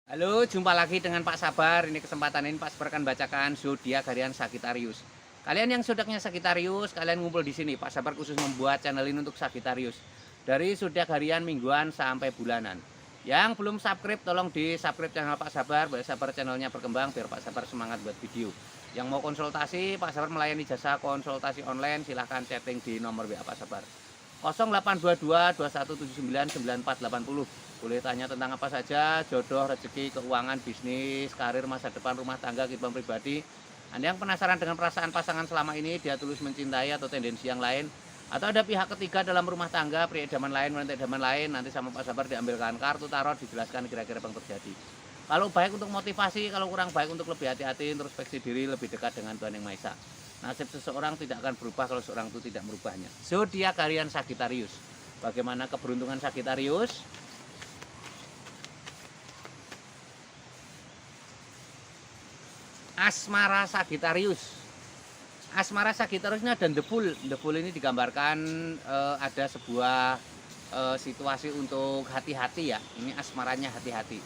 Halo, jumpa lagi dengan Pak Sabar. Ini kesempatan ini Pak Sabar akan bacakan zodiak harian Sagittarius. Kalian yang zodiaknya Sagittarius, kalian ngumpul di sini. Pak Sabar khusus membuat channel ini untuk Sagittarius. Dari zodiak harian, mingguan sampai bulanan. Yang belum subscribe, tolong di subscribe channel Pak Sabar. Biar Sabar channelnya berkembang, biar Pak Sabar semangat buat video. Yang mau konsultasi, Pak Sabar melayani jasa konsultasi online. Silahkan chatting di nomor WA Pak Sabar. 0822 2179 9480. Boleh tanya tentang apa saja, jodoh, rezeki, keuangan, bisnis, karir, masa depan, rumah tangga, kehidupan pribadi. Anda yang penasaran dengan perasaan pasangan selama ini, dia tulus mencintai atau tendensi yang lain, atau ada pihak ketiga dalam rumah tangga, pria idaman lain, wanita idaman lain, nanti sama Pak Sabar diambilkan kartu tarot, dijelaskan kira-kira apa yang terjadi. Kalau baik untuk motivasi, kalau kurang baik untuk lebih hati-hati, introspeksi diri, lebih dekat dengan Tuhan Yang Maha Esa. Nasib seseorang tidak akan berubah kalau seorang itu tidak merubahnya. Zodiak harian Sagittarius. Bagaimana keberuntungan Sagittarius? Asmara Sagittarius. Asmara Sagittarius ini ada Debul. Debul ini digambarkan ada sebuah situasi untuk hati-hati ya. Ini asmaranya hati-hati.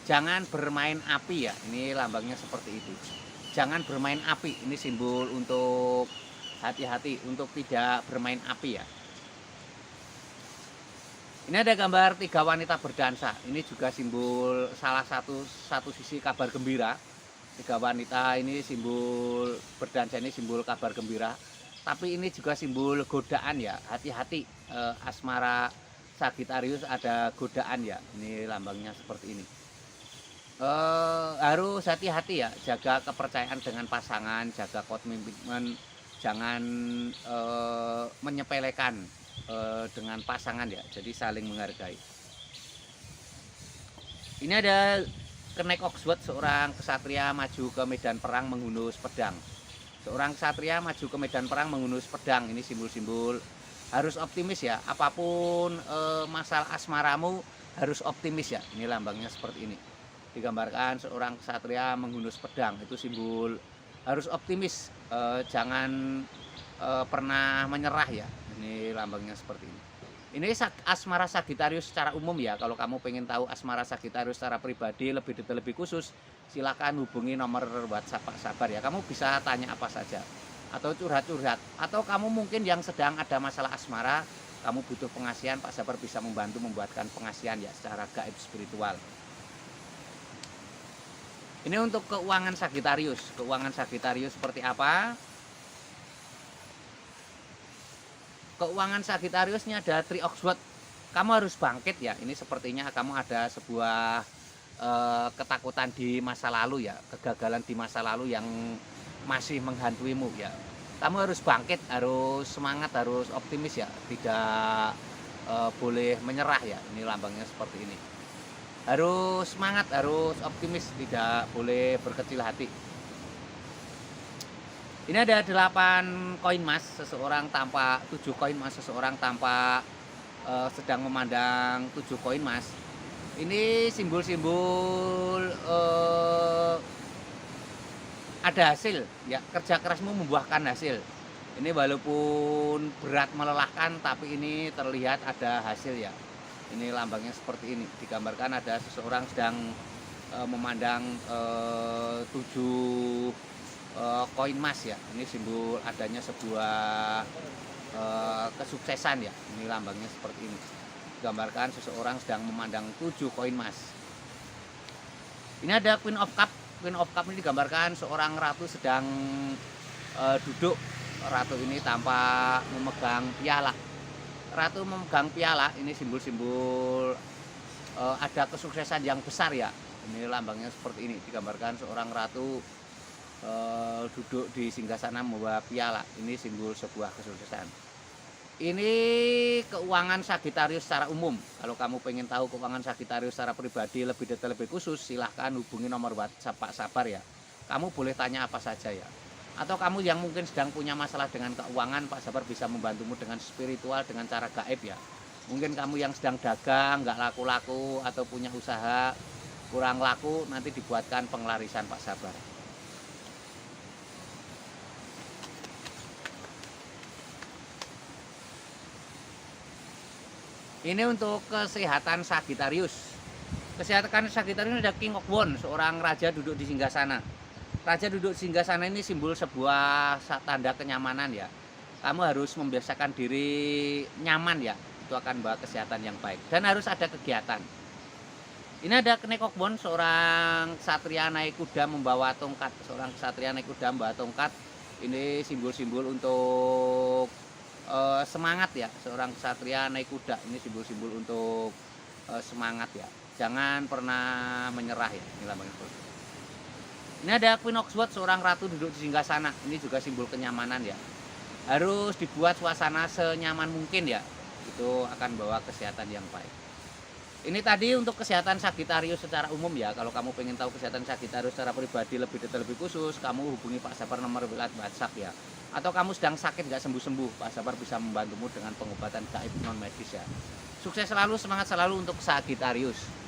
Jangan bermain api ya. Ini lambangnya seperti itu. Jangan bermain api. Ini simbol untuk hati-hati, untuk tidak bermain api ya. Ini ada gambar 3 wanita berdansa. Ini juga simbol salah satu sisi kabar gembira. 3 wanita ini simbol berdansa, ini simbol kabar gembira. Tapi ini juga simbol godaan ya. Hati-hati, asmara Sagittarius ada godaan ya. Ini lambangnya seperti ini. Harus hati-hati ya, jaga kepercayaan dengan pasangan, jaga komitmen, jangan menyepelekan dengan pasangan ya. Jadi saling menghargai. Ini ada Kenek Oxford, seorang kesatria maju ke medan perang menghunus pedang. Seorang kesatria maju ke medan perang menghunus pedang. Ini simbol-simbol harus optimis ya. Apapun masalah asmaramu harus optimis ya. Ini lambangnya seperti ini. Digambarkan seorang kesatria menghunus pedang. Itu simbol harus optimis. Jangan pernah menyerah ya. Ini lambangnya seperti ini. Ini asmara Sagittarius secara umum ya. Kalau kamu pengen tahu asmara Sagittarius secara pribadi lebih detail, lebih khusus, silakan hubungi nomor WhatsApp Pak Sabar ya. Kamu bisa tanya apa saja atau curhat-curhat, atau kamu mungkin yang sedang ada masalah asmara, kamu butuh pengasihan, Pak Sabar bisa membantu membuatkan pengasihan ya secara gaib spiritual. Ini untuk keuangan Sagittarius. Keuangan Sagittarius seperti apa? Keuangan Sagittariusnya ada Three Oxford. Kamu harus bangkit ya. Ini sepertinya kamu ada sebuah ketakutan di masa lalu ya, kegagalan di masa lalu yang masih menghantuimu ya. Kamu harus bangkit, harus semangat, harus optimis ya. Tidak boleh menyerah ya. Ini lambangnya seperti ini. Harus semangat, harus optimis, tidak boleh berkecil hati. Ini ada 8 koin emas seseorang tanpa 7 koin emas seseorang tanpa sedang memandang 7 koin emas. Ini simbol-simbol ada hasil ya, kerja kerasmu membuahkan hasil. Ini walaupun berat melelahkan tapi ini terlihat ada hasil ya. Ini lambangnya seperti ini. Digambarkan ada seseorang sedang memandang 7 koin emas ya. Ini simbol adanya sebuah kesuksesan ya. Ini lambangnya seperti ini. Gambarkan seseorang sedang memandang 7 koin emas. Ini ada Queen of Cup. Queen of Cup ini digambarkan seorang ratu sedang duduk. Ratu ini tanpa memegang piala. Ratu memegang piala, ini simbol-simbol ada kesuksesan yang besar ya. Ini lambangnya seperti ini. Digambarkan seorang ratu duduk di singgasana membawa piala. Ini simbol sebuah kesuksesan. Ini keuangan Sagittarius secara umum. Kalau kamu pengen tahu keuangan Sagittarius secara pribadi lebih detail, lebih khusus, silahkan hubungi nomor WhatsApp Pak Sabar ya. Kamu boleh tanya apa saja ya. Atau kamu yang mungkin sedang punya masalah dengan keuangan, Pak Sabar bisa membantumu dengan spiritual, dengan cara gaib ya. Mungkin kamu yang sedang dagang, nggak laku-laku, atau punya usaha kurang laku, nanti dibuatkan penglarisan Pak Sabar. Ini untuk kesehatan Sagittarius. Kesehatan Sagittarius ada King of Wands, seorang raja duduk di singgasana. Raja duduk di singgasana ini simbol sebuah tanda kenyamanan ya. Kamu harus membiasakan diri nyaman ya, itu akan bawa kesehatan yang baik. Dan harus ada kegiatan. Ini ada Knight of Wands, seorang ksatria naik kuda membawa tongkat. Seorang ksatria naik kuda membawa tongkat. Ini simbol-simbol untuk semangat ya. Seorang ksatria naik kuda, ini simbol-simbol untuk semangat ya. Jangan pernah menyerah ya. Ini lambangnya. Ini ada Queen of Swords, seorang ratu duduk di singgasana. Ini juga simbol kenyamanan ya. Harus dibuat suasana senyaman mungkin ya. Itu akan bawa kesehatan yang baik. Ini tadi untuk kesehatan Sagittarius secara umum ya. Kalau kamu pengen tahu kesehatan Sagittarius secara pribadi lebih detail, lebih khusus, kamu hubungi Pak Sapar nomor WhatsApp ya. Atau kamu sedang sakit nggak sembuh-sembuh, Pak Sapar bisa membantumu dengan pengobatan gaib non medis ya. Sukses selalu, semangat selalu untuk Sagittarius.